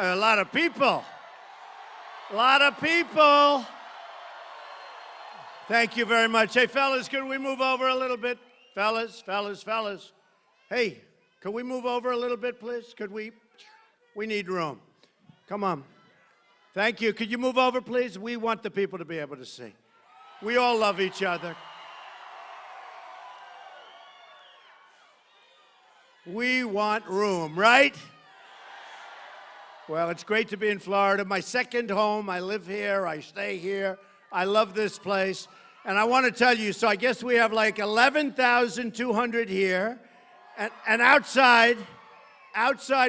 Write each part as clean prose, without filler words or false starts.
A lot of people. A lot of people. Thank you very much. Hey, fellas, could we move over a little bit? Fellas. Hey, could we move over a little bit, please? Could we? We need room. Come on. Thank you. Could you move over, please? We want the people to be able to see. We all love each other. We want room, right? Well, it's great to be in Florida. My second home. I live here. I stay here. I love this place. And I want to tell you, so I guess we have like 11,200 here. And outside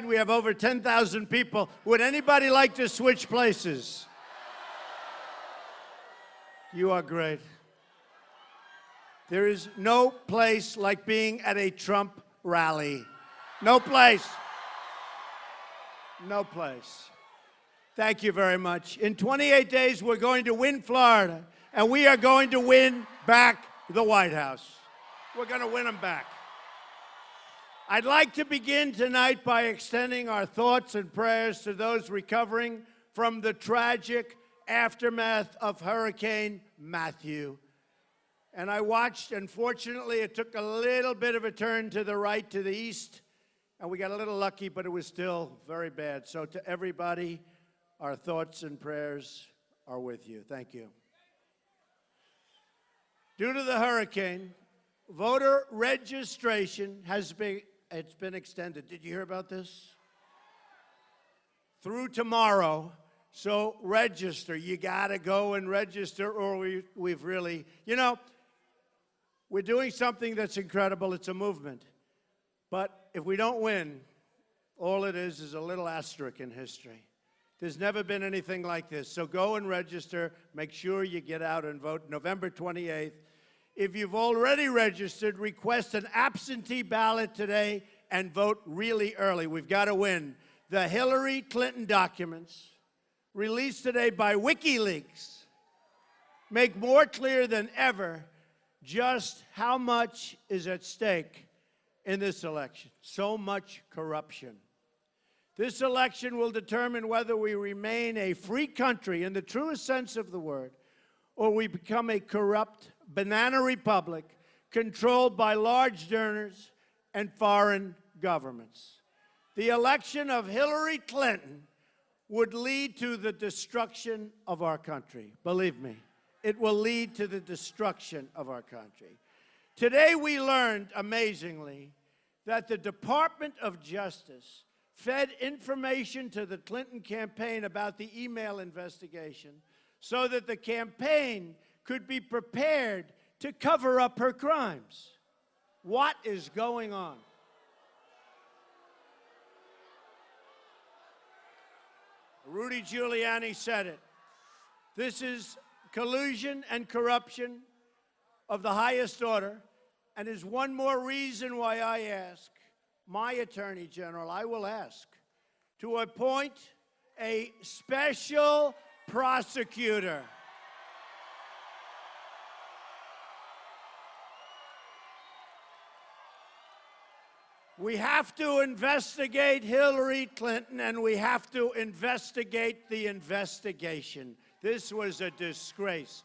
we have over 10,000 people. Would anybody like to switch places? You are great. There is no place like being at a Trump rally. No place. No place. Thank you very much. In 28 days, we're going to win Florida, and we are going to win back the White House. We're going to win them back. I'd like to begin tonight by extending our thoughts and prayers to those recovering from the tragic aftermath of Hurricane Matthew. And I watched, and fortunately, it took a little bit of a turn to the right, to the east, and we got a little lucky, but it was still very bad. So to everybody, our thoughts and prayers are with you. Thank you. Due to the hurricane, voter registration has been extended. Did you hear about this? Through tomorrow. So register. You got to go and register, or we've really, we're doing something that's incredible. It's a movement. But if we don't win, all it is a little asterisk in history. There's never been anything like this. So go and register. Make sure you get out and vote November 28th. If you've already registered, request an absentee ballot today and vote really early. We've got to win. The Hillary Clinton documents, released today by WikiLeaks, make more clear than ever just how much is at stake in this election. So much corruption. This election will determine whether we remain a free country in the truest sense of the word, or we become a corrupt banana republic controlled by large donors and foreign governments. The election of Hillary Clinton would lead to the destruction of our country. Believe me, it will lead to the destruction of our country. Today we learned, amazingly, that the Department of Justice fed information to the Clinton campaign about the email investigation so that the campaign could be prepared to cover up her crimes. What is going on? Rudy Giuliani said it. This is collusion and corruption of the highest order, and is one more reason why I ask my Attorney General, I will ask, to appoint a special prosecutor. We have to investigate Hillary Clinton, and we have to investigate the investigation. This was a disgrace.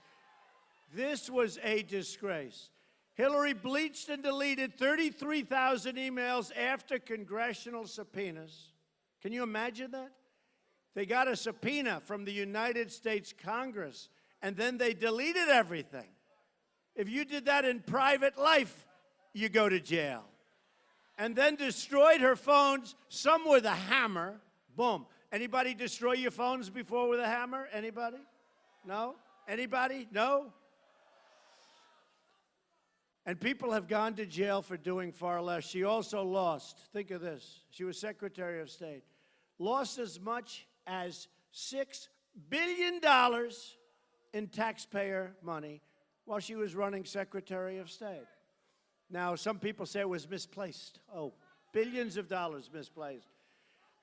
This was a disgrace. Hillary bleached and deleted 33,000 emails after congressional subpoenas. Can you imagine that? They got a subpoena from the United States Congress, and then they deleted everything. If you did that in private life, you go to jail. And then destroyed her phones, some with a hammer. Boom. Anybody destroy your phones before with a hammer? Anybody? No? Anybody? No? And people have gone to jail for doing far less. She also lost, think of this, she was Secretary of State, lost as much as $6 billion in taxpayer money while she was running Secretary of State. Now, some people say it was misplaced. Oh, billions of dollars misplaced.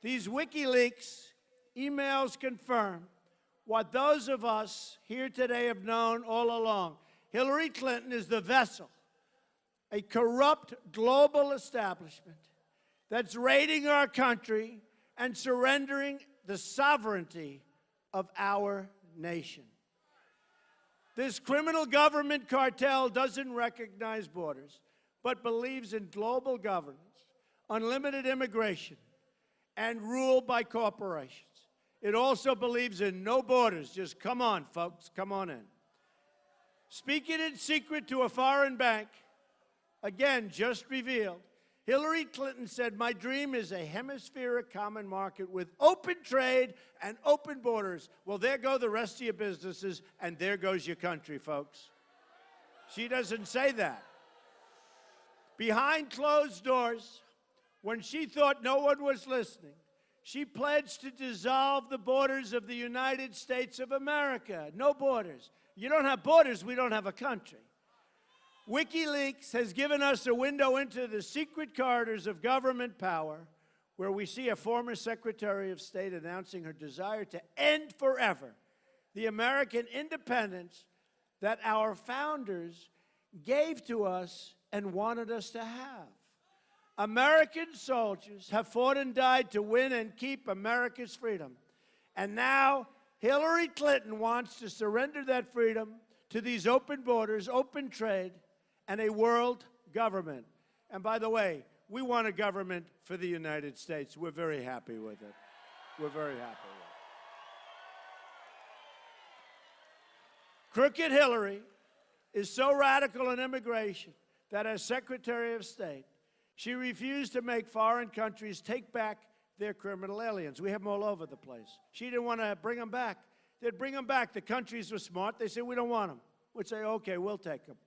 These WikiLeaks emails confirm what those of us here today have known all along. Hillary Clinton is the vessel, a corrupt global establishment that's raiding our country and surrendering the sovereignty of our nation. This criminal government cartel doesn't recognize borders, but believes in global governance, unlimited immigration, and rule by corporations. It also believes in no borders. Just come on, folks, come on in. Speaking in secret to a foreign bank, again, just revealed, Hillary Clinton said, "My dream is a hemispheric common market with open trade and open borders." Well, there go the rest of your businesses, and there goes your country, folks. She doesn't say that. Behind closed doors, when she thought no one was listening, she pledged to dissolve the borders of the United States of America. No borders. You don't have borders, we don't have a country. WikiLeaks has given us a window into the secret corridors of government power, where we see a former Secretary of State announcing her desire to end forever the American independence that our founders gave to us and wanted us to have. American soldiers have fought and died to win and keep America's freedom. And now Hillary Clinton wants to surrender that freedom to these open borders, open trade, and a world government. And by the way, we want a government for the United States. We're very happy with it. We're very happy with it. Crooked Hillary is so radical in immigration that as Secretary of State, she refused to make foreign countries take back their criminal aliens. We have them all over the place. She didn't want to bring them back. They'd bring them back. The countries were smart. They said, "We don't want them." We'd say, "Okay, we'll take them."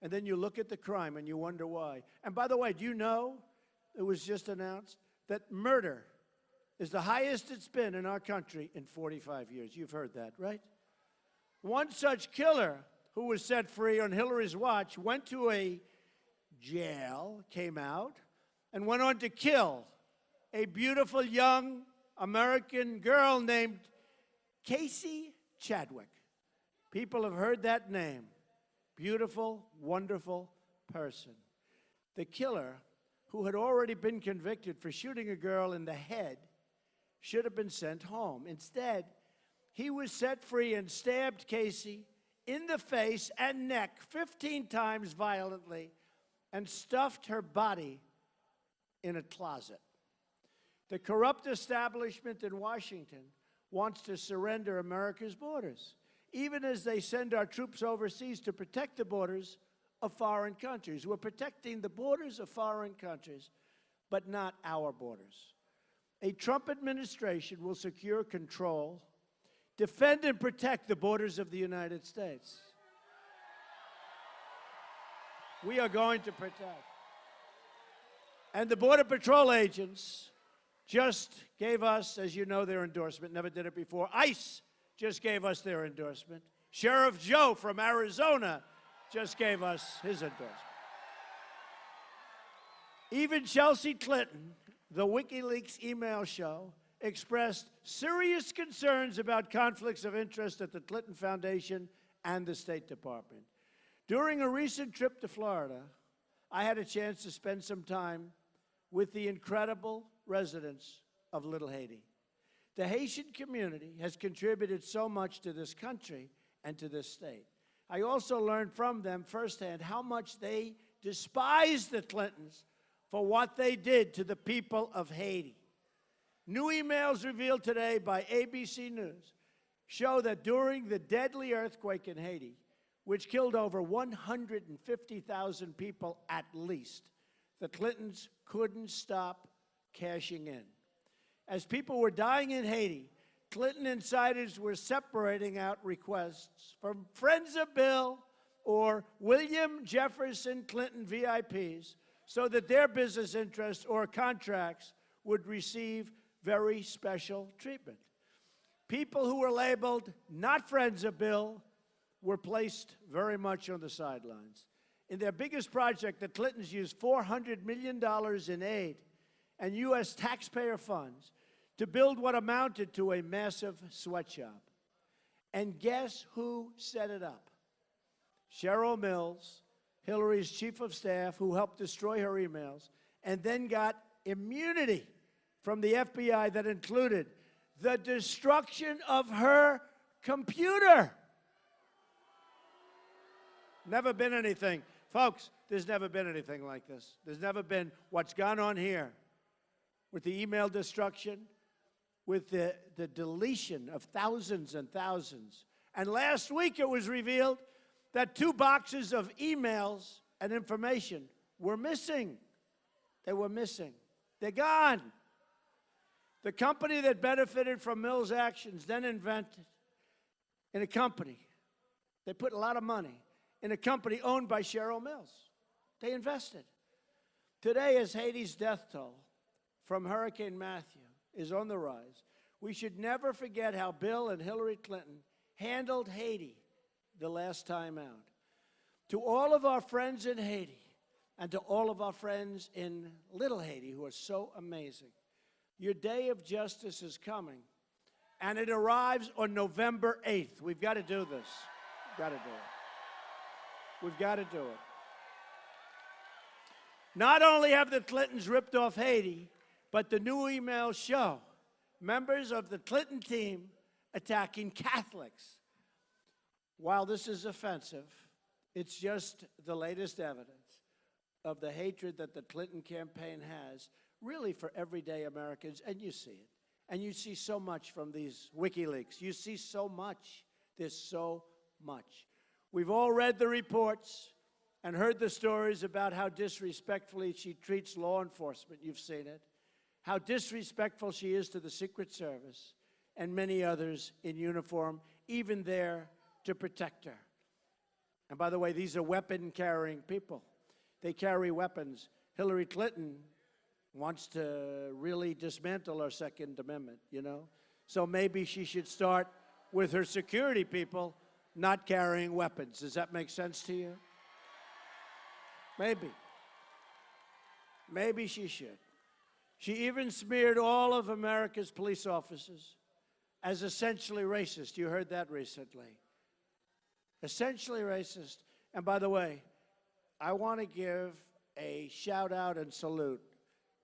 And then you look at the crime and you wonder why. And by the way, do you know, it was just announced, that murder is the highest it's been in our country in 45 years. You've heard that, right? One such killer who was set free on Hillary's watch went to a jail, came out, and went on to kill a beautiful young American girl named Casey Chadwick. People have heard that name. Beautiful, wonderful person. The killer, who had already been convicted for shooting a girl in the head, should have been sent home. Instead, he was set free and stabbed Casey in the face and neck 15 times violently and stuffed her body in a closet. The corrupt establishment in Washington wants to surrender America's borders, even as they send our troops overseas to protect the borders of foreign countries. We're protecting the borders of foreign countries, but not our borders. A Trump administration will secure control, defend and protect the borders of the United States. We are going to protect. And the Border Patrol agents just gave us, as you know, their endorsement. Never did it before. ICE just gave us their endorsement. Sheriff Joe from Arizona just gave us his endorsement. Even Chelsea Clinton, the WikiLeaks email show, expressed serious concerns about conflicts of interest at the Clinton Foundation and the State Department. During a recent trip to Florida, I had a chance to spend some time with the incredible residents of Little Haiti. The Haitian community has contributed so much to this country and to this state. I also learned from them firsthand how much they despise the Clintons for what they did to the people of Haiti. New emails revealed today by ABC News show that during the deadly earthquake in Haiti, which killed over 150,000 people at least, the Clintons couldn't stop cashing in. As people were dying in Haiti, Clinton insiders were separating out requests from Friends of Bill or William Jefferson Clinton VIPs so that their business interests or contracts would receive very special treatment. People who were labeled not Friends of Bill were placed very much on the sidelines. In their biggest project, the Clintons used $400 million in aid and U.S. taxpayer funds to build what amounted to a massive sweatshop. And guess who set it up? Cheryl Mills, Hillary's chief of staff, who helped destroy her emails, and then got immunity from the FBI that included the destruction of her computer. Never been anything. Folks, there's never been anything like this. There's never been what's gone on here with the email destruction, with the deletion of thousands and thousands. And last week it was revealed that 2 boxes of emails and information were missing. They were missing. They're gone. The company that benefited from Mills' actions then invented in a company. They put a lot of money in a company owned by Cheryl Mills. They invested. Today, as Haiti's death toll from Hurricane Matthew is on the rise, we should never forget how Bill and Hillary Clinton handled Haiti the last time out. To all of our friends in Haiti and to all of our friends in Little Haiti who are so amazing, your day of justice is coming, and it arrives on November 8th. We've got to do this. We've got to do it. We've got to do it. Not only have the Clintons ripped off Haiti, but the new emails show members of the Clinton team attacking Catholics. While this is offensive, it's just the latest evidence of the hatred that the Clinton campaign has, really for everyday Americans, and you see it. And you see so much from these WikiLeaks. You see so much. There's so much. We've all read the reports and heard the stories about how disrespectfully she treats law enforcement. You've seen it. How disrespectful she is to the Secret Service and many others in uniform, even there to protect her. And by the way, these are weapon-carrying people. They carry weapons. Hillary Clinton wants to really dismantle our Second Amendment, you know? So maybe she should start with her security people not carrying weapons. Does that make sense to you? Maybe. Maybe she should. She even smeared all of America's police officers as essentially racist. You heard that recently. Essentially racist. And by the way, I want to give a shout out and salute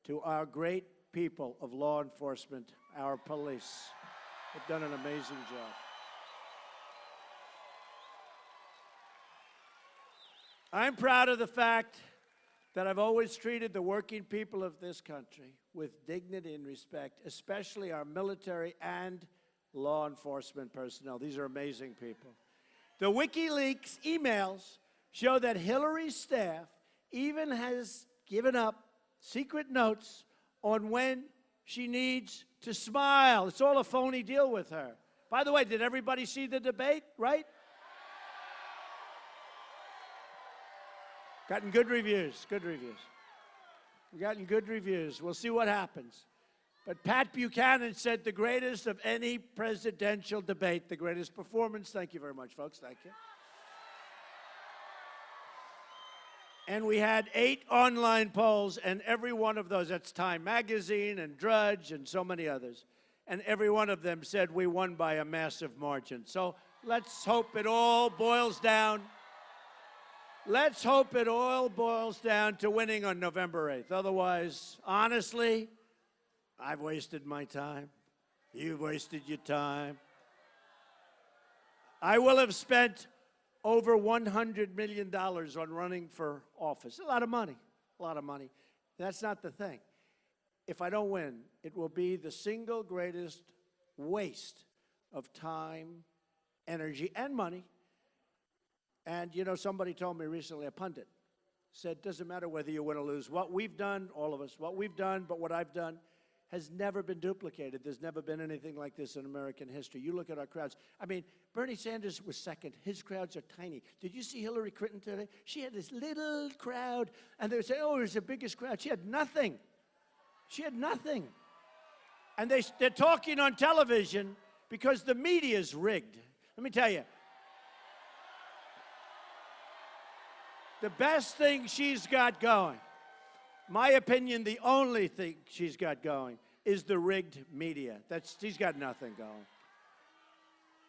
to our great people of law enforcement, our police. They've done an amazing job. I'm proud of the fact that I've always treated the working people of this country with dignity and respect, especially our military and law enforcement personnel. These are amazing people. The WikiLeaks emails show that Hillary's staff even has given up secret notes on when she needs to smile. It's all a phony deal with her. By the way, did everybody see the debate, right? Gotten good reviews, good reviews. We've gotten good reviews. We'll see what happens. But Pat Buchanan said the greatest of any presidential debate, the greatest performance. Thank you very much, folks. Thank you. And we had 8 online polls, and every one of those, that's Time Magazine and Drudge and so many others, and every one of them said we won by a massive margin. So let's hope it all boils down. Let's hope it all boils down to winning on November 8th. Otherwise, honestly, I've wasted my time. You've wasted your time. I will have spent over $100 million on running for office. A lot of money, a lot of money. That's not the thing. If I don't win, it will be the single greatest waste of time, energy, and money. And, you know, somebody told me recently, a pundit, said, doesn't matter whether you win or lose. What we've done, all of us, what we've done, but what I've done has never been duplicated. There's never been anything like this in American history. You look at our crowds. I mean, Bernie Sanders was second. His crowds are tiny. Did you see Hillary Clinton today? She had this little crowd, and they would say, oh, it was the biggest crowd. She had nothing. She had nothing. And they're talking on television because the media is rigged. Let me tell you. The best thing she's got going, my opinion, the only thing she's got going is the rigged media. She's got nothing going.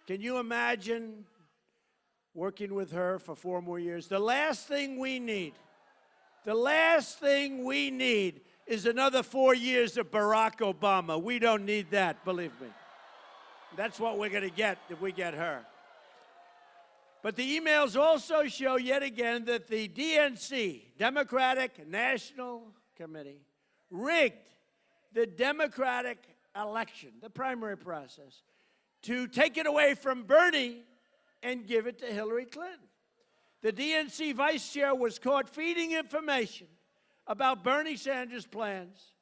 Can you imagine working with her for 4 more years? The last thing we need is another 4 years of Barack Obama. We don't need that, believe me. That's what we're going to get if we get her. But the emails also show yet again that the DNC, Democratic National Committee, rigged the Democratic election, the primary process, to take it away from Bernie and give it to Hillary Clinton. The DNC vice chair was caught feeding information about Bernie Sanders' plans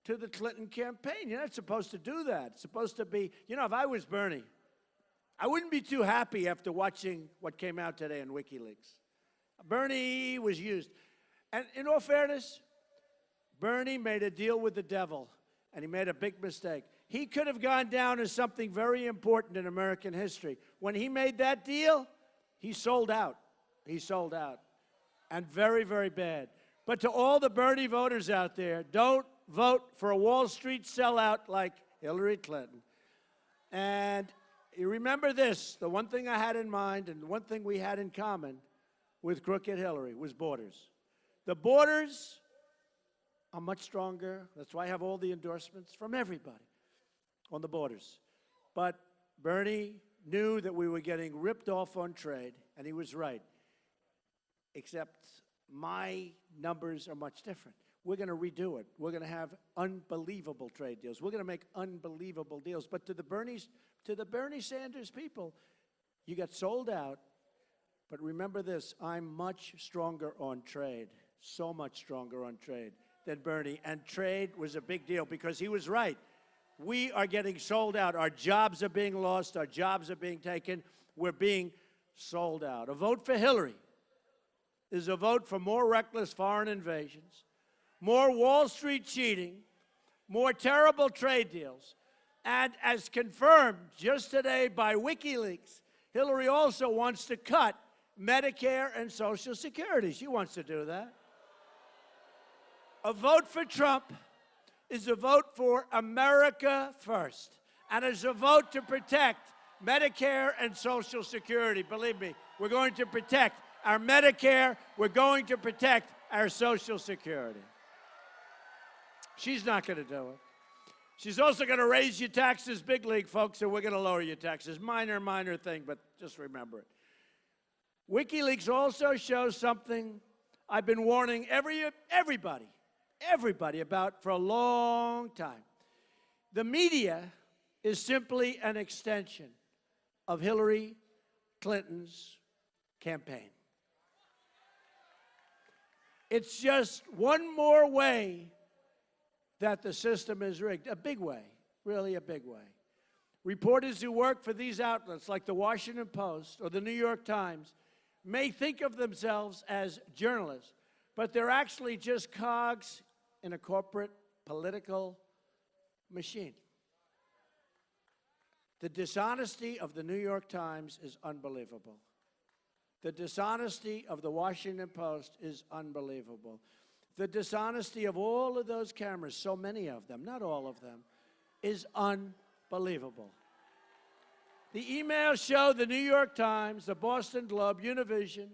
to the Clinton campaign. You're not supposed to do that. It's supposed to be, if I was Bernie, I wouldn't be too happy after watching what came out today in WikiLeaks. Bernie was used. And in all fairness, Bernie made a deal with the devil, and he made a big mistake. He could have gone down as something very important in American history. When he made that deal, he sold out. He sold out. And very, very bad. But to all the Bernie voters out there, don't vote for a Wall Street sellout like Hillary Clinton. And you remember this, the one thing I had in mind and the one thing we had in common with crooked Hillary was borders. The borders are much stronger. That's why I have all the endorsements from everybody on the borders. But Bernie knew that we were getting ripped off on trade, and he was right. Except my numbers are much different. We're going to redo it. We're going to have unbelievable trade deals. We're going to make unbelievable deals. But to the Bernie Sanders people, you got sold out. But remember this, I'm much stronger on trade, so much stronger on trade than Bernie. And trade was a big deal because he was right. We are getting sold out. Our jobs are being lost. Our jobs are being taken. We're being sold out. A vote for Hillary is a vote for more reckless foreign invasions, more Wall Street cheating, more terrible trade deals. And as confirmed just today by WikiLeaks, Hillary also wants to cut Medicare and Social Security. She wants to do that. A vote for Trump is a vote for America first, and is a vote to protect Medicare and Social Security. Believe me, we're going to protect our Medicare. We're going to protect our Social Security. She's not going to do it. She's also going to raise your taxes, big league, folks, and we're going to lower your taxes. Minor, minor thing, but just remember it. WikiLeaks also shows something I've been warning everybody about for a long time. The media is simply an extension of Hillary Clinton's campaign. It's just one more way that the system is rigged. A big way, really a big way. Reporters who work for these outlets like the Washington Post or the New York Times may think of themselves as journalists, but they're actually just cogs in a corporate political machine. The dishonesty of the New York Times is unbelievable. The dishonesty of the Washington Post is unbelievable. The dishonesty of all of those cameras, so many of them, not all of them, is unbelievable. The emails show the New York Times, the Boston Globe, Univision,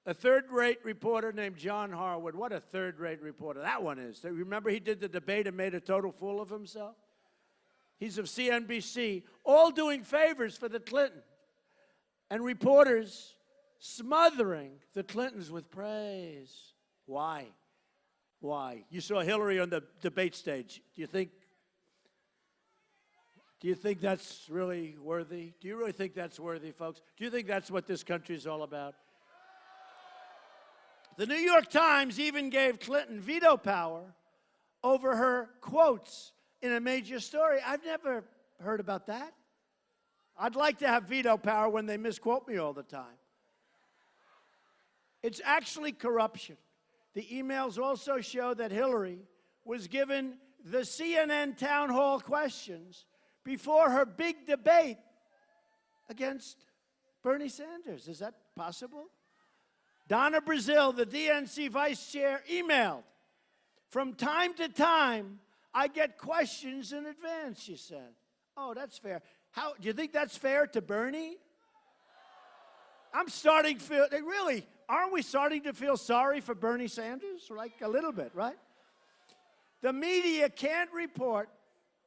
a third-rate reporter named John Harwood. What a third-rate reporter that one is. Remember he did the debate and made a total fool of himself? He's of CNBC, all doing favors for the Clintons. And reporters smothering the Clintons with praise. Why? Why? You saw Hillary on the debate stage. Do you think that's really worthy? Do you really think that's worthy, folks? Do you think that's what this country is all about? The New York Times even gave Clinton veto power over her quotes in a major story. I've never heard about that. I'd like to have veto power when they misquote me all the time. It's actually corruption. The emails also show that Hillary was given the CNN town hall questions before her big debate against Bernie Sanders. Is that possible? Donna Brazile, the DNC vice chair, emailed, "From time to time, I get questions in advance," she said. Oh, that's fair. How do you think that's fair to Bernie? I'm starting to feel, really, aren't we starting to feel sorry for Bernie Sanders? Like a little bit, right? The media can't report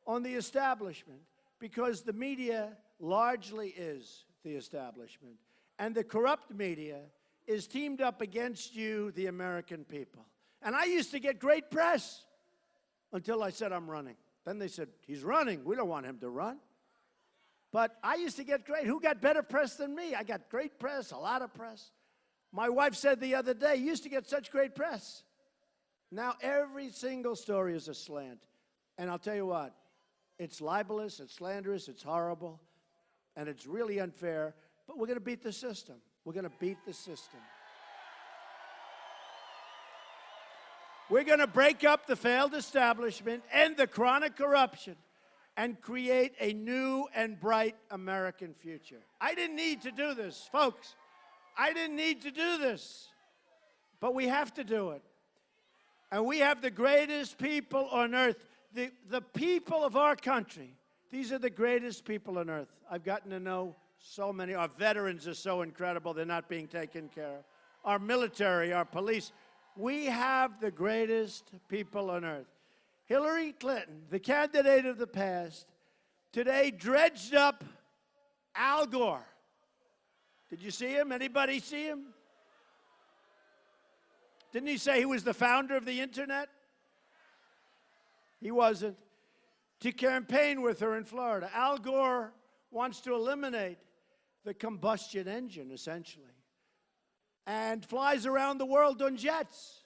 on the establishment because the media largely is the establishment, and the corrupt media is teamed up against you, the American people. And I used to get great press until I said I'm running. Then they said, he's running. We don't want him to run. But I used to get great. Who got better press than me? I got great press, a lot of press. My wife said the other day, you used to get such great press. Now every single story is a slant. And I'll tell you what, it's libelous, it's slanderous, it's horrible, and it's really unfair. But we're going to beat the system. We're going to beat the system. We're going to break up the failed establishment, end the chronic corruption, and create a new and bright American future. I didn't need to do this, folks. I didn't need to do this. But we have to do it. And we have the greatest people on earth. The people of our country, these are the greatest people on earth. I've gotten to know so many. Our veterans are so incredible. They're not being taken care of. Our military, our police. We have the greatest people on earth. Hillary Clinton, the candidate of the past, today dredged up Al Gore. Did you see him? Anybody see him? Didn't he say he was the founder of the internet? He wasn't. To campaign with her in Florida. Al Gore wants to eliminate the combustion engine, essentially, and flies around the world on jets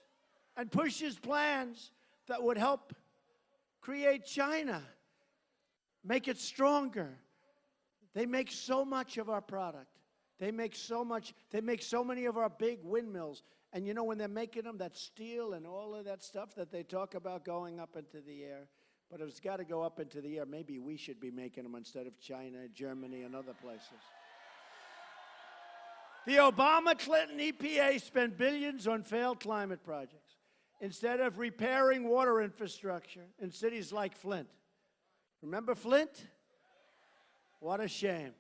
and pushes plans that would help create China, make it stronger. They make so much of our product. They make so much. They make so many of our big windmills. And you know, when they're making them, that steel and all of that stuff that they talk about going up into the air, but if it's got to go up into the air, maybe we should be making them instead of China, Germany, and other places. The Obama-Clinton EPA spent billions on failed climate projects instead of repairing water infrastructure in cities like Flint. Remember Flint? What a shame.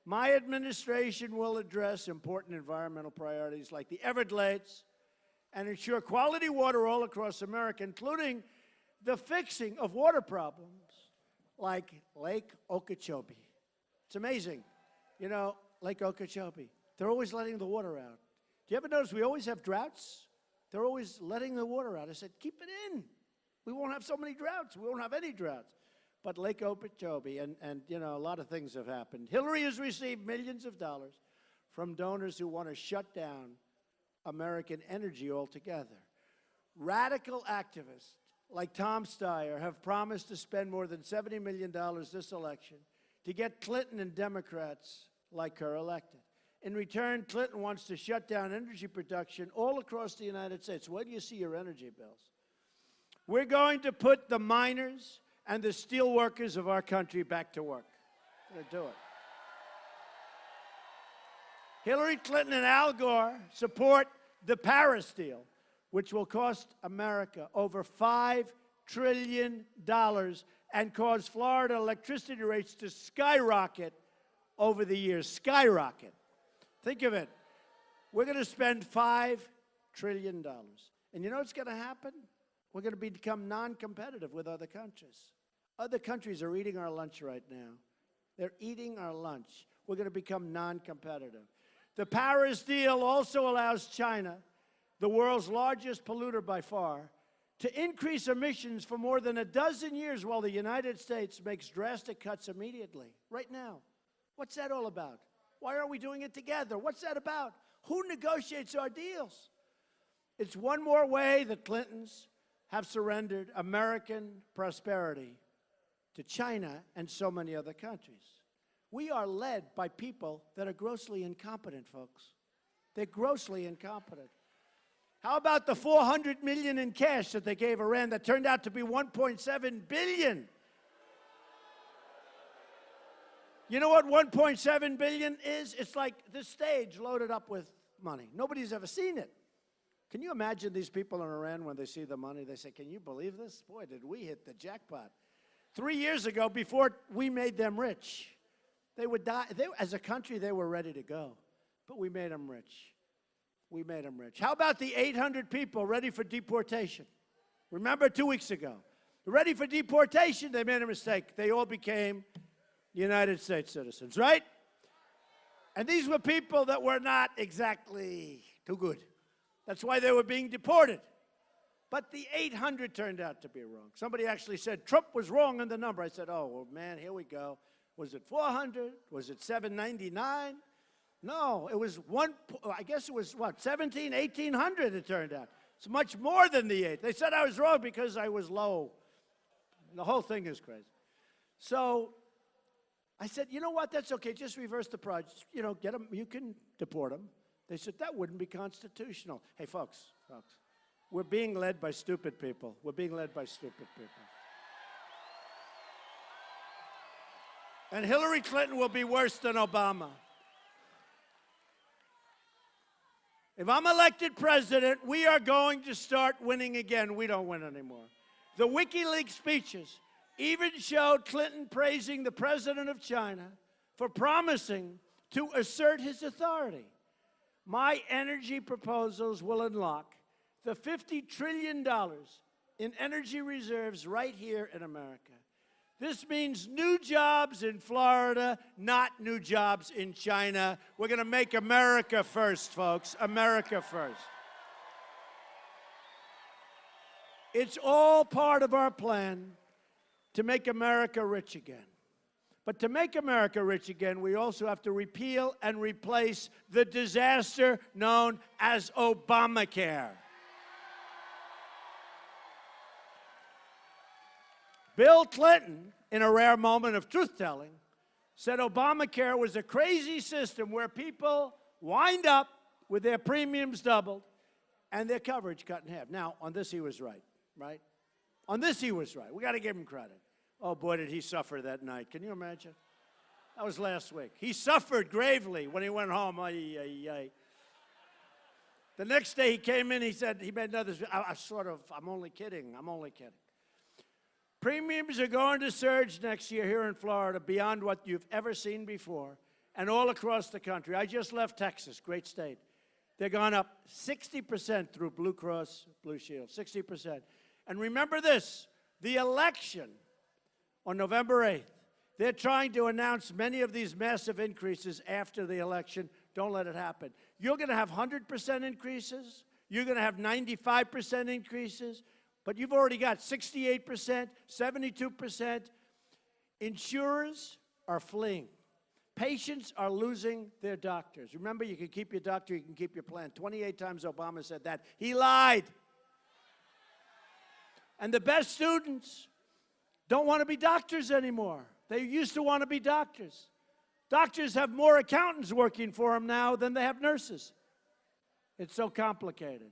My administration will address important environmental priorities like the Everglades and ensure quality water all across America, including the fixing of water problems like Lake Okeechobee. It's amazing. You know, Lake Okeechobee, they're always letting the water out. Do you ever notice we always have droughts? They're always letting the water out. I said, keep it in. We won't have so many droughts. We won't have any droughts. But Lake Okeechobee, and you know, a lot of things have happened. Hillary has received millions of dollars from donors who want to shut down American energy altogether. Radical activists like Tom Steyer have promised to spend more than $70 million this election to get Clinton and Democrats like her elected. In return, Clinton wants to shut down energy production all across the United States. Where do you see your energy bills? We're going to put the miners and the steel workers of our country back to work. We're going to do it. Hillary Clinton and Al Gore support the Paris deal, which will cost America over $5 trillion and cause Florida electricity rates to skyrocket over the years. Skyrocket. Think of it. We're going to spend $5 trillion. And you know what's going to happen? We're going to become non-competitive with other countries. Other countries are eating our lunch right now. They're eating our lunch. We're going to become non-competitive. The Paris deal also allows China, the world's largest polluter by far, to increase emissions for more than a dozen years while the United States makes drastic cuts immediately, right now. What's that all about? Why aren't we doing it together? What's that about? Who negotiates our deals? It's one more way the Clintons have surrendered American prosperity to China and so many other countries. We are led by people that are grossly incompetent, folks. They're grossly incompetent. How about the $400 million in cash that they gave Iran that turned out to be $1.7 billion? You know what $1.7 billion is? It's like this stage loaded up with money. Nobody's ever seen it. Can you imagine these people in Iran when they see the money? They say, can you believe this? Boy, did we hit the jackpot. 3 years ago, before we made them rich, they would die. As a country, they were ready to go. But we made them rich. We made them rich. How about the 800 people ready for deportation? Remember 2 weeks ago? Ready for deportation, they made a mistake. They all became United States citizens, right? And these were people that were not exactly too good. That's why they were being deported. But the 800 turned out to be wrong. Somebody actually said Trump was wrong on the number. I said, oh, well, man, here we go. Was it 400? Was it 799? No, it was I guess it was, 1,800 it turned out. It's much more than the 8. They said I was wrong because I was low. The whole thing is crazy. So I said, you know what, that's okay, just reverse the project. You know, get them, you can deport them. They said, that wouldn't be constitutional. Hey, folks, we're being led by stupid people. We're being led by stupid people. And Hillary Clinton will be worse than Obama. If I'm elected president, we are going to start winning again. We don't win anymore. The WikiLeaks speeches even showed Clinton praising the president of China for promising to assert his authority. My energy proposals will unlock the $50 trillion in energy reserves right here in America. This means new jobs in Florida, not new jobs in China. We're going to make America first, folks. America first. It's all part of our plan to make America rich again. But to make America rich again, we also have to repeal and replace the disaster known as Obamacare. Bill Clinton, in a rare moment of truth-telling, said Obamacare was a crazy system where people wind up with their premiums doubled and their coverage cut in half. Now, on this he was right? On this he was right. We got to give him credit. Oh, boy, did he suffer that night. Can you imagine? That was last week. He suffered gravely when he went home. Ay, ay, ay. The next day he came in, he said, he made another, I'm only kidding. Premiums are going to surge next year here in Florida beyond what you've ever seen before and all across the country. I just left Texas, great state. They're gone up 60% through Blue Cross Blue Shield, 60%. And remember this, the election on November 8th, they're trying to announce many of these massive increases after the election. Don't let it happen. You're going to have 100% increases. You're going to have 95% increases. But you've already got 68%, 72%. Insurers are fleeing. Patients are losing their doctors. Remember, you can keep your doctor, you can keep your plan. 28 times Obama said that. He lied. And the best students don't want to be doctors anymore. They used to want to be doctors. Doctors have more accountants working for them now than they have nurses. It's so complicated.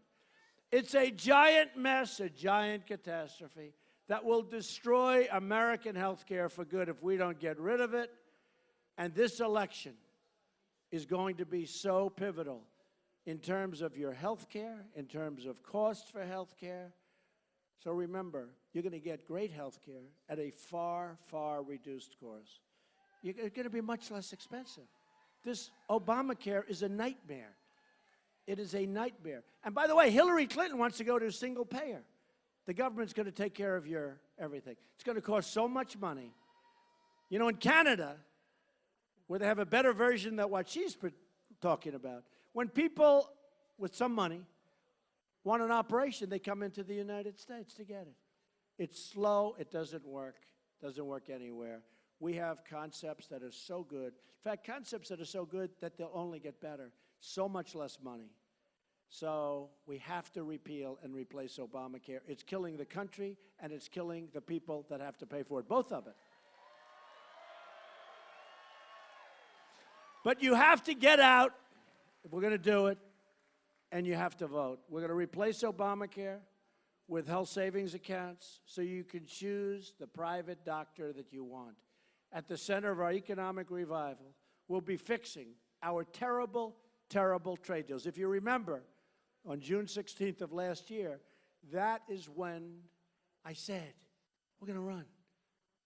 It's a giant mess, a giant catastrophe that will destroy American health care for good if we don't get rid of it. And this election is going to be so pivotal in terms of your health care, in terms of cost for health care. So remember, you're going to get great health care at a far, far reduced cost. You're going to be much less expensive. This Obamacare is a nightmare. It is a nightmare. And by the way, Hillary Clinton wants to go to a single payer. The government's going to take care of your everything. It's going to cost so much money. You know, in Canada, where they have a better version than what she's talking about, when people with some money want an operation, they come into the United States to get it. It's slow. It doesn't work. Doesn't work anywhere. We have concepts that are so good. In fact, concepts that are so good that they'll only get better. So much less money. So we have to repeal and replace Obamacare. It's killing the country, and it's killing the people that have to pay for it, both of it. But you have to get out, if we're going to do it, and you have to vote. We're going to replace Obamacare with health savings accounts so you can choose the private doctor that you want. At the center of our economic revival, we'll be fixing our terrible, terrible trade deals. If you remember, on June 16th of last year, that is when I said, we're going to run.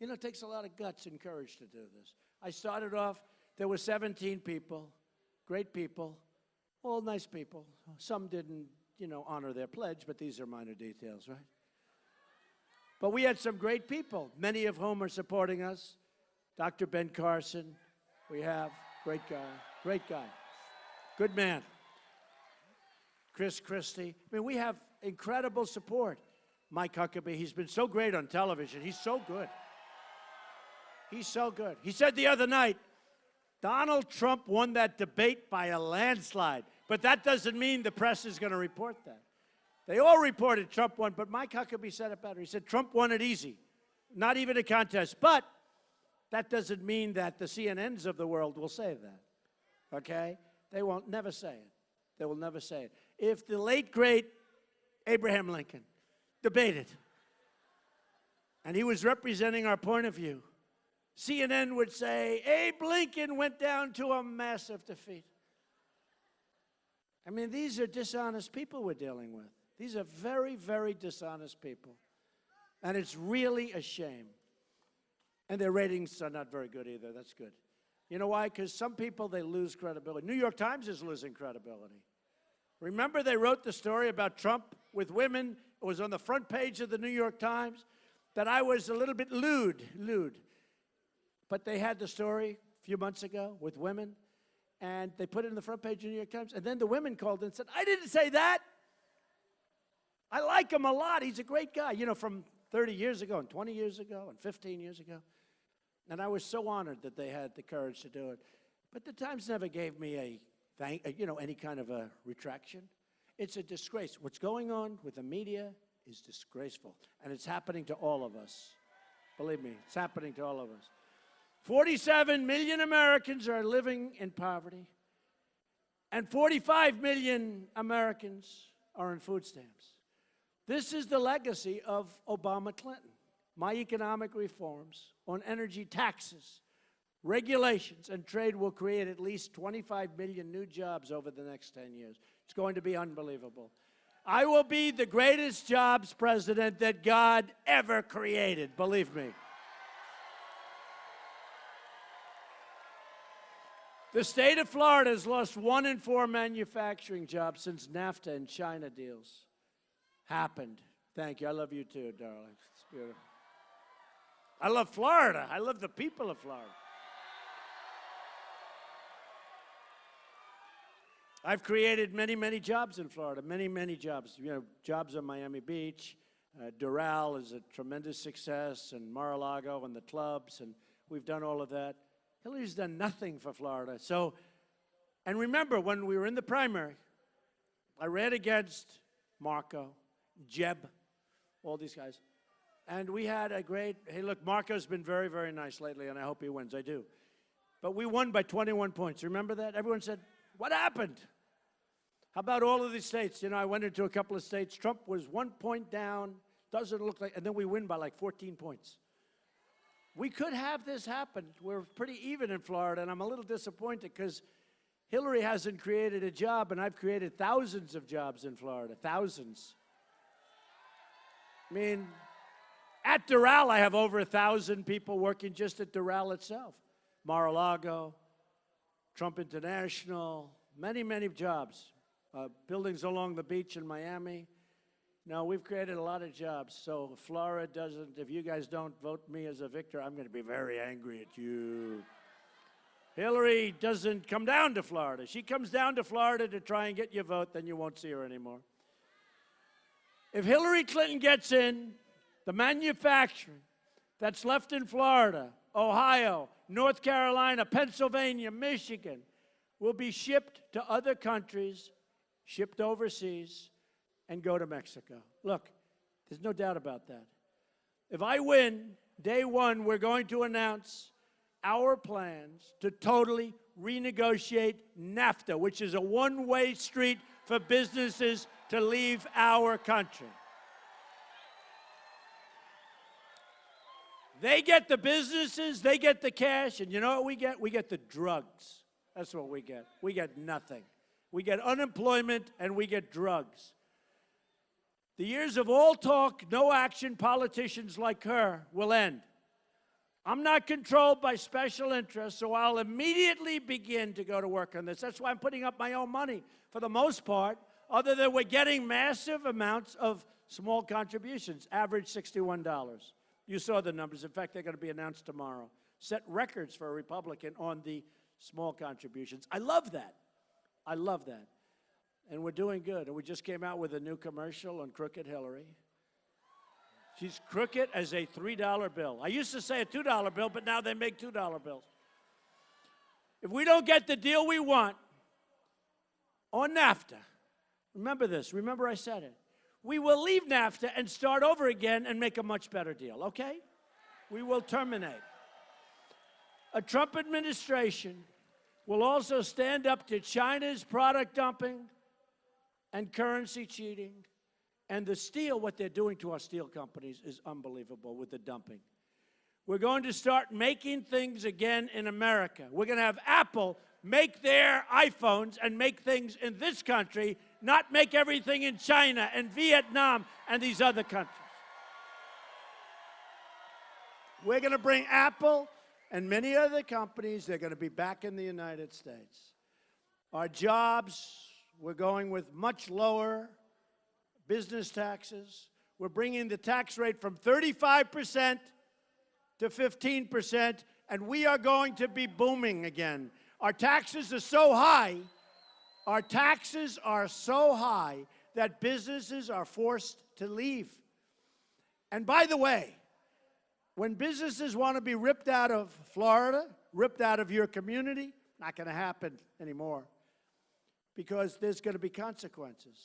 You know, it takes a lot of guts and courage to do this. I started off, there were 17 people, great people, all nice people. Some didn't, you know, honor their pledge, but these are minor details, right? But we had some great people, many of whom are supporting us. Dr. Ben Carson, we have, great guy, good man. Chris Christie. I mean, we have incredible support. Mike Huckabee, he's been so great on television. He's so good. He's so good. He said the other night, Donald Trump won that debate by a landslide. But that doesn't mean the press is going to report that. They all reported Trump won, but Mike Huckabee said it better. He said Trump won it easy, not even a contest. But that doesn't mean that the CNNs of the world will say that, okay? They won't never say it. They will never say it. If the late, great Abraham Lincoln debated, and he was representing our point of view, CNN would say, Abe Lincoln went down to a massive defeat. I mean, these are dishonest people we're dealing with. These are very, very dishonest people. And it's really a shame. And their ratings are not very good either. That's good. You know why? Because some people, they lose credibility. New York Times is losing credibility. Remember they wrote the story about Trump with women? It was on the front page of the New York Times that I was a little bit lewd. But they had the story a few months ago with women, and they put it in the front page of the New York Times, and then the women called in and said, I didn't say that. I like him a lot. He's a great guy, you know, from 30 years ago and 20 years ago and 15 years ago. And I was so honored that they had the courage to do it. But the Times never gave me any kind of a retraction. It's a disgrace. What's going on with the media is disgraceful, and it's happening to all of us. Believe me, it's happening to all of us. 47 million Americans are living in poverty, and 45 million Americans are on food stamps. This is the legacy of Obama-Clinton. My economic reforms on energy taxes, regulations, and trade will create at least 25 million new jobs over the next 10 years. It's going to be unbelievable. I will be the greatest jobs president that God ever created, believe me. The state of Florida has lost 1 in 4 manufacturing jobs since NAFTA and China deals happened. Thank you. I love you too, darling. It's beautiful. I love Florida. I love the people of Florida. I've created many, many jobs in Florida, many, many jobs. You know, jobs on Miami Beach. Doral is a tremendous success, and Mar-a-Lago and the clubs, and we've done all of that. Hillary's done nothing for Florida. So, and remember, when we were in the primary, I ran against Marco, Jeb, all these guys. And we had a great, hey, look, Marco's been very, very nice lately, and I hope he wins. I do. But we won by 21 points. Remember that? Everyone said, what happened? How about all of these states? You know, I went into a couple of states. Trump was 1 point down, doesn't look like, and then we win by like 14 points. We could have this happen. We're pretty even in Florida, and I'm a little disappointed because Hillary hasn't created a job, and I've created thousands of jobs in Florida, thousands. I mean, at Doral, I have over 1,000 people working just at Doral itself. Mar-a-Lago, Trump International, many, many jobs. Buildings along the beach in Miami. No, we've created a lot of jobs. So if Florida doesn't, if you guys don't vote me as a victor, I'm going to be very angry at you. Hillary doesn't come down to Florida. She comes down to Florida to try and get your vote, then you won't see her anymore. If Hillary Clinton gets in, the manufacturing that's left in Florida, Ohio, North Carolina, Pennsylvania, Michigan, will be shipped to other countries, shipped overseas, and go to Mexico. Look, there's no doubt about that. If I win, day one, we're going to announce our plans to totally renegotiate NAFTA, which is a one-way street for businesses to leave our country. They get the businesses, they get the cash, and you know what we get? We get the drugs. That's what we get. We get nothing. We get unemployment, and we get drugs. The years of all talk, no action politicians like her will end. I'm not controlled by special interests, so I'll immediately begin to go to work on this. That's why I'm putting up my own money for the most part, other than we're getting massive amounts of small contributions, average $61. You saw the numbers. In fact, they're going to be announced tomorrow. set records for a Republican on the small contributions. I love that. I love that. And we're doing good. And we just came out with a new commercial on Crooked Hillary. She's crooked as a $3 bill. I used to say a $2 bill, but now they make $2 bills. If we don't get the deal we want on NAFTA, remember this, remember I said it, we will leave NAFTA and start over again and make a much better deal, okay? We will terminate. A Trump administration will also stand up to China's product dumping and currency cheating. And the steel, what they're doing to our steel companies is unbelievable with the dumping. We're going to start making things again in America. We're going to have Apple make their iPhones and make things in this country, not make everything in China and Vietnam and these other countries. We're going to bring Apple and many other companies, they're going to be back in the United States. Our jobs, we're going with much lower business taxes. We're bringing the tax rate from 35% to 15%, and we are going to be booming again. Our taxes are so high, that businesses are forced to leave. And by the way, when businesses want to be ripped out of Florida, ripped out of your community, not going to happen anymore because there's going to be consequences,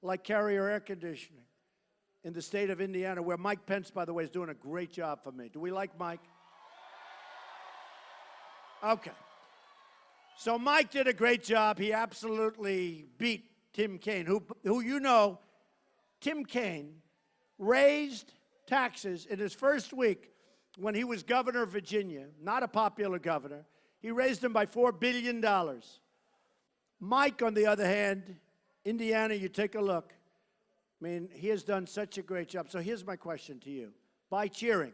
like Carrier Air Conditioning in the state of Indiana, where Mike Pence, by the way, is doing a great job for me. Do we like Mike? Okay. So Mike did a great job. He absolutely beat Tim Kaine, who you know, Tim Kaine raised taxes in his first week when he was governor of Virginia, not a popular governor. He raised them by $4 billion. Mike, on the other hand, Indiana, you take a look. I mean, he has done such a great job. So here's my question to you. By cheering,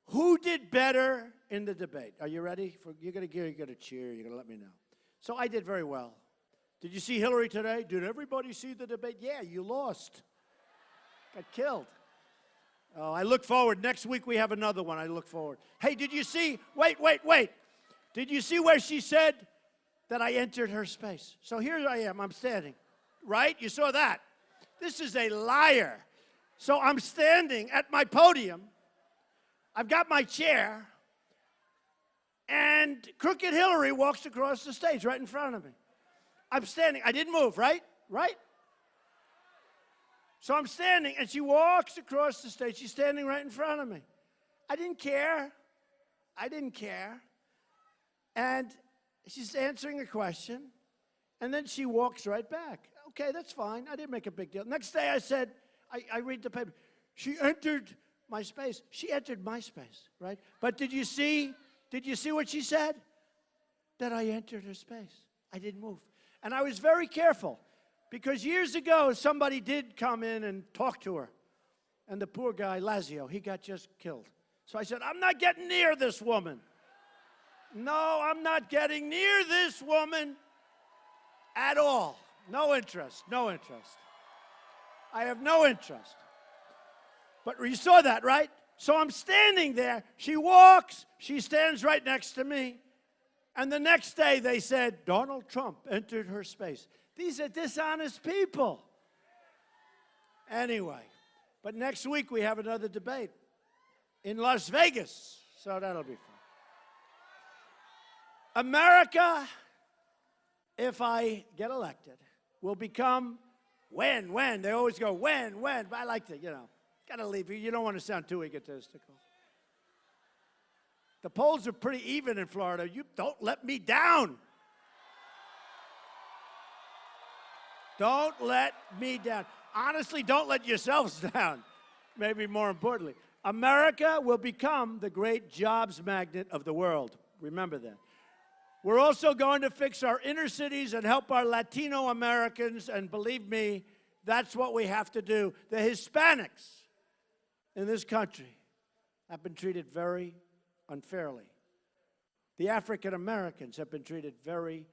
who did better in the debate? Are you ready? You're going to cheer. You're going to let me know. So I did very well. Did you see Hillary today? Did everybody see the debate? Yeah, you lost. Got killed. Oh, I look forward. Next week we have another one. I look forward. Hey, did you see? Wait. Did you see where she said that I entered her space? So here I am. I'm standing. Right? You saw that. This is a liar. So I'm standing at my podium. I've got my chair. And Crooked Hillary walks across the stage right in front of me. I'm standing. I didn't move, right? Right? So I'm standing, and she walks across the stage. She's standing right in front of me. I didn't care. And she's answering a question, and then she walks right back. Okay, that's fine. I didn't make a big deal. Next day I said, I read the paper. She entered my space. She entered my space, right? But did you see what she said? That I entered her space. I didn't move. And I was very careful. Because years ago, somebody did come in and talk to her. And the poor guy, Lazio, he got just killed. So I said, I'm not getting near this woman. No, I'm not getting near this woman at all. No interest. I have no interest. But you saw that, right? So I'm standing there. She walks. She stands right next to me. And the next day, they said, Donald Trump entered her space. These are dishonest people. Anyway, but next week we have another debate in Las Vegas, so that'll be fun. America, if I get elected, will become when. They always go when. But I like to, gotta leave. You don't want to sound too egotistical. The polls are pretty even in Florida. You don't let me down. Don't let me down. Honestly, don't let yourselves down. Maybe more importantly, America will become the great jobs magnet of the world. Remember that. We're also going to fix our inner cities and help our Latino Americans, and believe me, that's what we have to do. The Hispanics in this country have been treated very unfairly. The African Americans have been treated very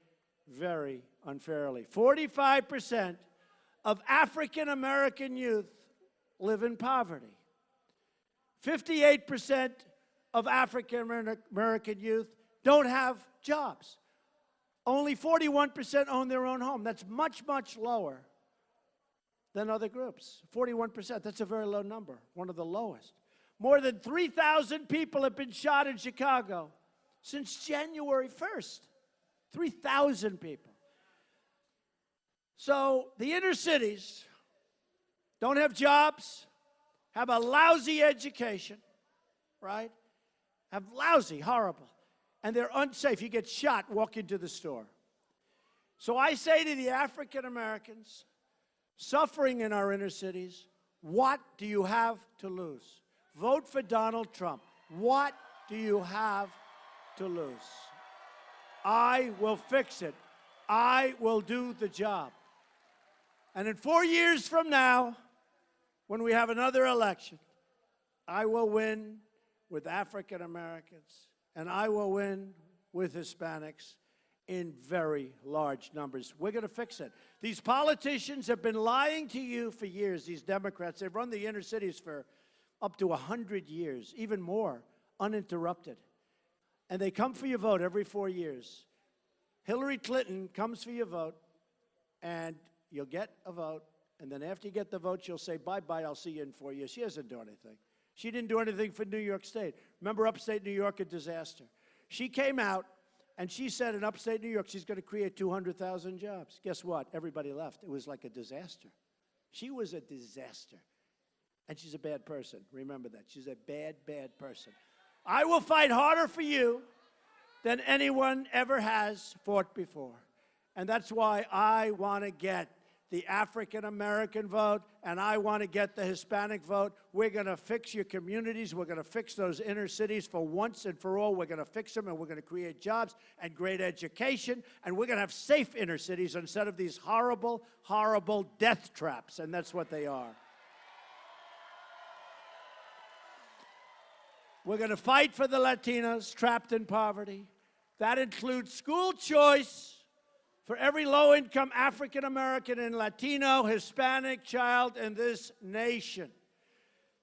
unfairly. 45% of African American youth live in poverty. 58% of African American youth don't have jobs. Only 41% own their own home. That's much, much lower than other groups. 41%, that's a very low number, one of the lowest. More than 3,000 people have been shot in Chicago since January 1st. 3,000 people. So the inner cities don't have jobs, have a lousy education, right? Have lousy, horrible. And they're unsafe. You get shot walking to the store. So I say to the African Americans suffering in our inner cities, what do you have to lose? Vote for Donald Trump. What do you have to lose? I will fix it. I will do the job. And in 4 years from now, when we have another election, I will win with African Americans, and I will win with Hispanics in very large numbers. We're going to fix it. These politicians have been lying to you for years, these Democrats. They've run the inner cities for up to 100 years, even more, uninterrupted. And they come for your vote every 4 years. Hillary Clinton comes for your vote, and you'll get a vote, and then after you get the vote, she'll say, bye-bye, I'll see you in 4 years. She doesn't do anything. She didn't do anything for New York State. Remember upstate New York, a disaster. She came out, and she said in upstate New York, she's going to create 200,000 jobs. Guess what? Everybody left. It was like a disaster. She was a disaster. And she's a bad person. Remember that. She's a bad, bad person. I will fight harder for you than anyone ever has fought before. And that's why I want to get the African American vote, and I want to get the Hispanic vote. We're going to fix your communities. We're going to fix those inner cities for once and for all. We're going to fix them, and we're going to create jobs and great education, and we're going to have safe inner cities instead of these horrible, horrible death traps, and that's what they are. We're going to fight for the Latinos trapped in poverty. That includes school choice for every low-income African-American and Latino, Hispanic child in this nation.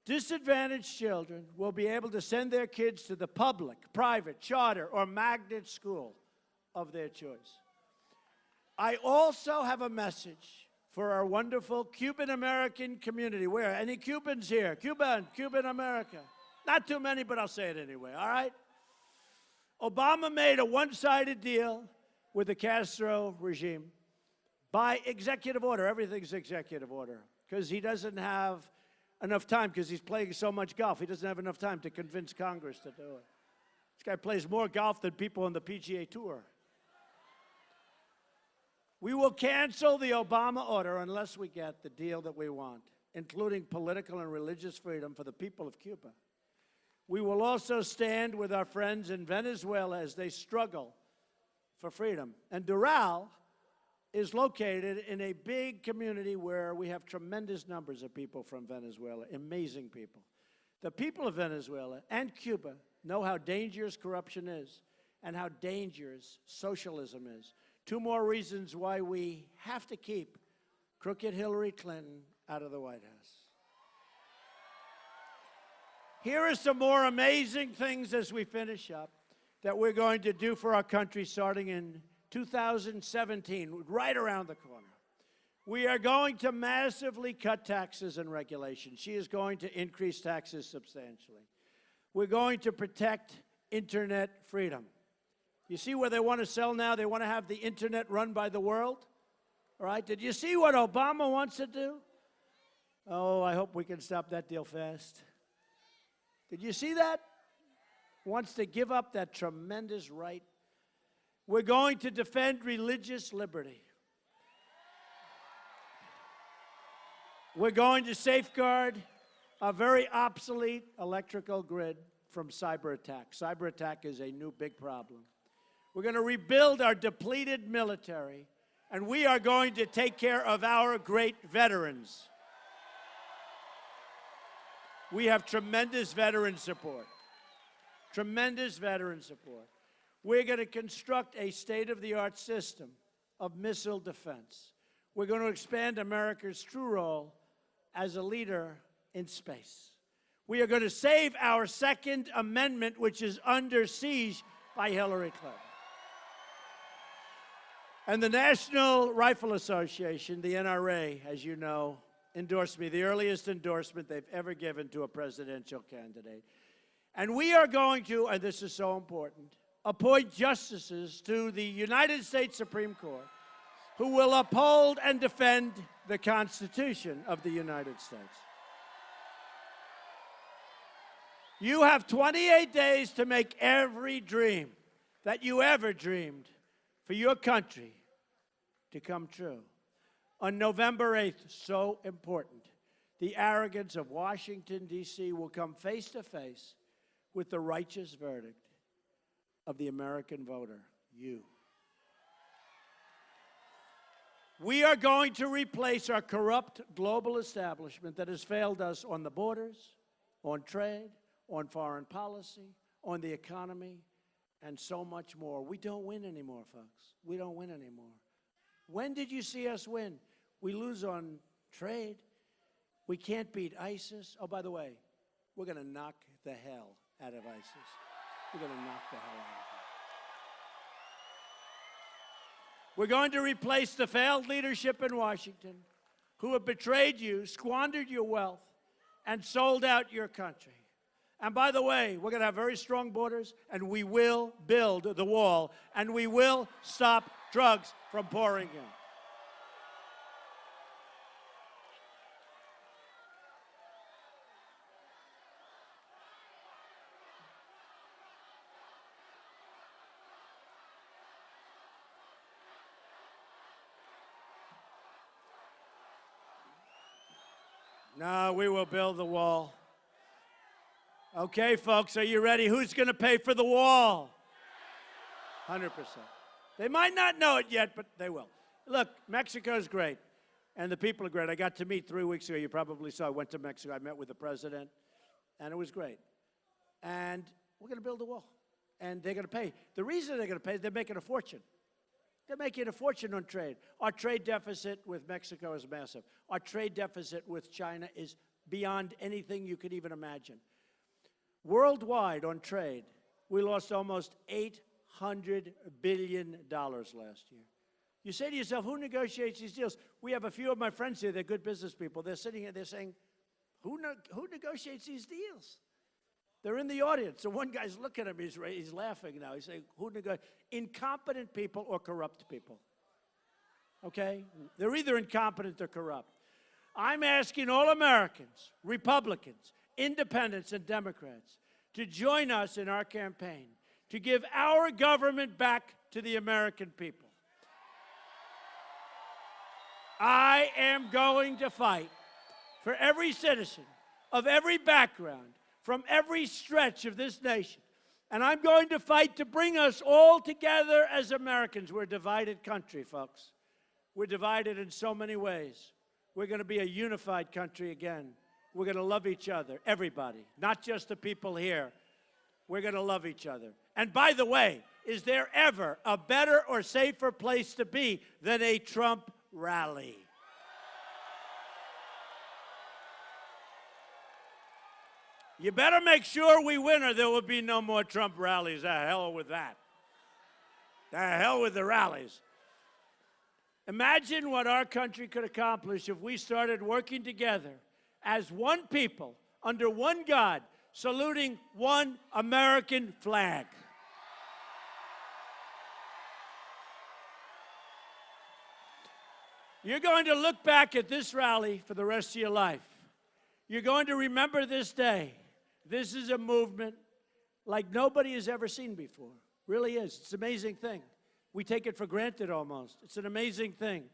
Disadvantaged children will be able to send their kids to the public, private, charter, or magnet school of their choice. I also have a message for our wonderful Cuban-American community. Where? Any Cubans here? Cuban America. Not too many, but I'll say it anyway, all right? Obama made a one-sided deal with the Castro regime by executive order. Everything's executive order because he doesn't have enough time because he's playing so much golf. He doesn't have enough time to convince Congress to do it. This guy plays more golf than people on the PGA Tour. We will cancel the Obama order unless we get the deal that we want, including political and religious freedom for the people of Cuba. We will also stand with our friends in Venezuela as they struggle for freedom. And Doral is located in a big community where we have tremendous numbers of people from Venezuela, amazing people. The people of Venezuela and Cuba know how dangerous corruption is and how dangerous socialism is. Two more reasons why we have to keep crooked Hillary Clinton out of the White House. Here are some more amazing things as we finish up that we're going to do for our country starting in 2017, right around the corner. We are going to massively cut taxes and regulations. She is going to increase taxes substantially. We're going to protect internet freedom. You see where they want to sell now? They want to have the internet run by the world. All right? Did you see what Obama wants to do? Oh, I hope we can stop that deal fast. Did you see that? Wants to give up that tremendous right. We're going to defend religious liberty. We're going to safeguard a very obsolete electrical grid from cyber attack. Cyber attack is a new big problem. We're going to rebuild our depleted military, and we are going to take care of our great veterans. We have tremendous veteran support. Tremendous veteran support. We're going to construct a state-of-the-art system of missile defense. We're going to expand America's true role as a leader in space. We are going to save our Second Amendment, which is under siege by Hillary Clinton. And the National Rifle Association, the NRA, as you know, endorsed me, the earliest endorsement they've ever given to a presidential candidate. And we are going to, and this is so important, appoint justices to the United States Supreme Court who will uphold and defend the Constitution of the United States. You have 28 days to make every dream that you ever dreamed for your country to come true. On November 8th, so important, the arrogance of Washington, D.C. will come face to face with the righteous verdict of the American voter, you. We are going to replace our corrupt global establishment that has failed us on the borders, on trade, on foreign policy, on the economy, and so much more. We don't win anymore, folks. We don't win anymore. When did you see us win? We lose on trade. We can't beat ISIS. Oh, by the way, we're going to knock the hell out of ISIS. We're going to knock the hell out of them. We're going to replace the failed leadership in Washington who have betrayed you, squandered your wealth, and sold out your country. And by the way, we're going to have very strong borders, and we will build the wall, and we will stop drugs from pouring in. No, we will build the wall. Okay, folks, are you ready? Who's going to pay for the wall? 100%. They might not know it yet, but they will. Look, Mexico's great, and the people are great. I got to meet 3 weeks ago. You probably saw I went to Mexico. I met with the president, and it was great. And we're going to build a wall, and they're going to pay. The reason they're going to pay is they're making a fortune. They're making a fortune on trade. Our trade deficit with Mexico is massive. Our trade deficit with China is beyond anything you could even imagine. Worldwide on trade, we lost almost $800 billion last year. You say to yourself, who negotiates these deals? We have a few of my friends here, they're good business people. They're sitting here, they're saying, who negotiates these deals? They're in the audience. So one guy's looking at me, he's laughing now. He's saying, who negotiates? Incompetent people or corrupt people. Okay? They're either incompetent or corrupt. I'm asking all Americans, Republicans, Independents, and Democrats to join us in our campaign to give our government back to the American people. I am going to fight for every citizen of every background, from every stretch of this nation. And I'm going to fight to bring us all together as Americans. We're a divided country, folks. We're divided in so many ways. We're going to be a unified country again. We're going to love each other, everybody, not just the people here. We're going to love each other. And by the way, is there ever a better or safer place to be than a Trump rally? You better make sure we win or there will be no more Trump rallies. The hell with that. The hell with the rallies. Imagine what our country could accomplish if we started working together as one people, under one God, saluting one American flag. You're going to look back at this rally for the rest of your life. You're going to remember this day. This is a movement like nobody has ever seen before. Really is. It's an amazing thing. We take it for granted almost. It's an amazing thing.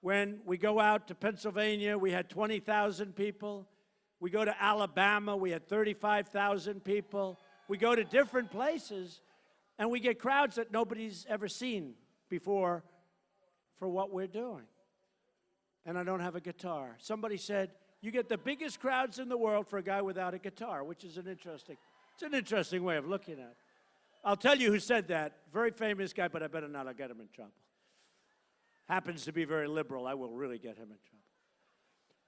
When we go out to Pennsylvania, we had 20,000 people. We go to Alabama, we had 35,000 people. We go to different places, and we get crowds that nobody's ever seen before for what we're doing. And I don't have a guitar. Somebody said, you get the biggest crowds in the world for a guy without a guitar, which is an interesting way of looking at it. I'll tell you who said that. Very famous guy, but I better not. I'll get him in trouble. Happens to be very liberal. I will really get him in trouble.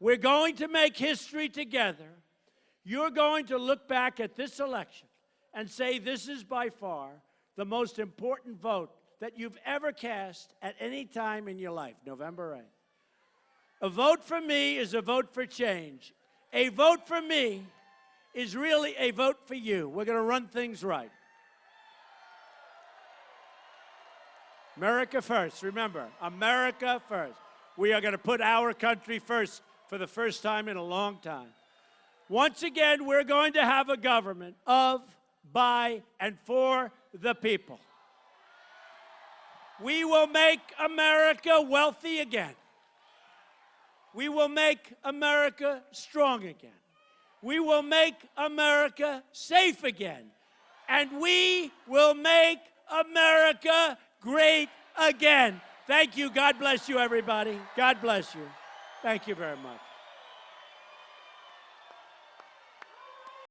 We're going to make history together You're going to look back at this election and say this is by far the most important vote that you've ever cast at any time in your life, November 8th. A vote for me is a vote for change. A vote for me is really a vote for you. We're going to run things right. America first. Remember, America first. We are going to put our country first for the first time in a long time. Once again, we're going to have a government of, by, and for the people. We will make America wealthy again. We will make America strong again. We will make America safe again. And we will make America great again. Thank you. God bless you, everybody. God bless you. Thank you very much.